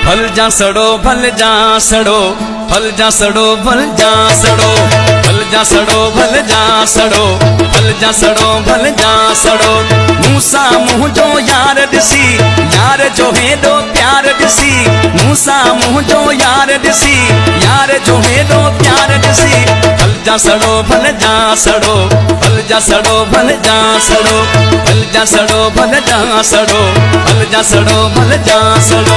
भल जा सड़ो भल जा सड़ो भल जा सड़ो भल जा सड़ो भल जा सड़ो भल जा सड़ो भल जा सड़ो भल जा सड़ो मूसा मुँह जो यार दिसी यार जो हेडो प्यार दिसी मूसा मुँह जो यार दिसी यार जो हेडो प्यार दिसी भल जा सड़ो भल जा सड़ो भल जा सड़ो भल जा सड़ो भल जा सड़ो भल जा सड़ो भल जा सड़ो भल जा सड़ो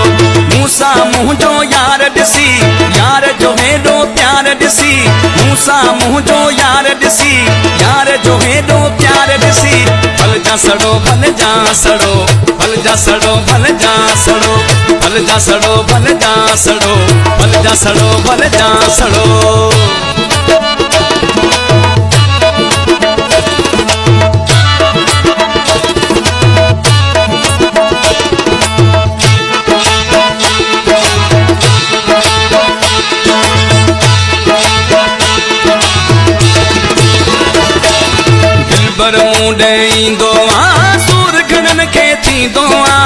मूसा मुँह जो यार दिसी यार जो हेडो प्यार दिसी मूसा मुँह जो यार दिसी यार जो हेडो प्यार दिसी भल जा सड़ो भल जा सड़ो भल जा सड़ो भल जा सड़ो भल जा सड़ो भल जा सड़ो भल जा सड़ो भल जा सड़ो पर मुंडे ईंदो आ सूर घणन खे थींदो आ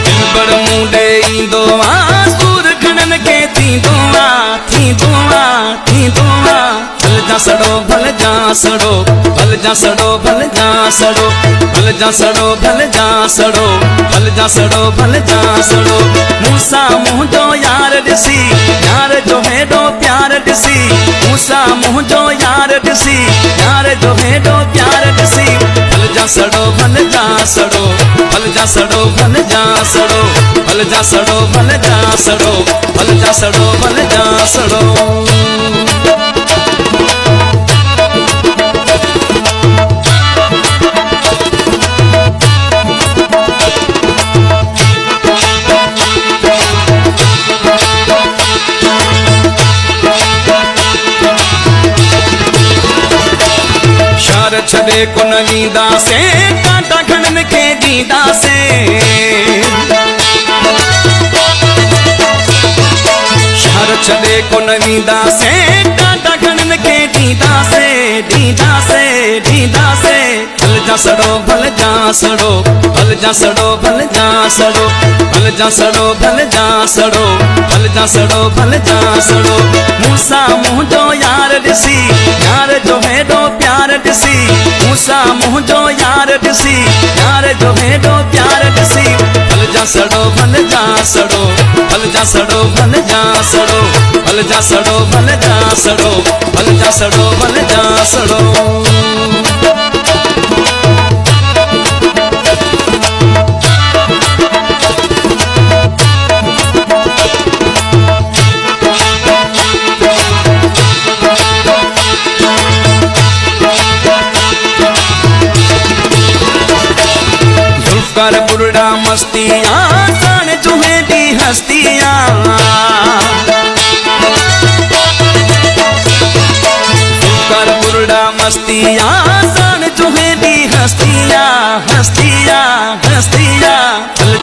दिल पर मुंडे ईंदो आ सूर घणन खे थींदो आ थींदो आ थींदो आ भल जा सड़ो भल जा सड़ो भल जा सड़ो भल जा सड़ो भल जा सड़ो भल जा सड़ो भल जा सड़ो भल जा सड़ो मूसा मुँह जो यार दिसी यार जो हेडो प्यार दिसी मूसा मुँह जो यार दिसी यार जो हेडो प्यार दिसी भल जा सड़ो भल जा सड़ो भल जा सड़ो भल जा सड़ो भल जा सड़ो भल जा सड़ो भल जा सड़ो भल जा सड़ो छड़े कुन वींदा से कांटा घणन खे ॾींदा से शहर छड़े कुन वींदा से कांटा घणन खे ॾींदा से ॾींदा से ॾींदा से भल जा सड़ो भल जा सड़ो भल जा सड़ो भल जा सड़ो भल जा सड़ो भल जा सड़ो भल जा सड़ो भल जा सड़ो मूसा मुँह जो यार दिसी यार जो हेडो प्यार दिसी मूसा मुँह जो यार दिसी यार जो हेडो प्यार दिसी भल जा सड़ो भल जा सड़ो भल जा सड़ो भल जा सड़ो भल जा सड़ो भल जा सड़ो भल जा सड़ो भल जा सड़ो कर बुरड़ा मस्तियाँ तान जुहे दी हस्तियाँ कर बुरड़ा मस्तियाँ तान जुहे दी हस्तियाँ हस्तियाँ हस्तियाँ भल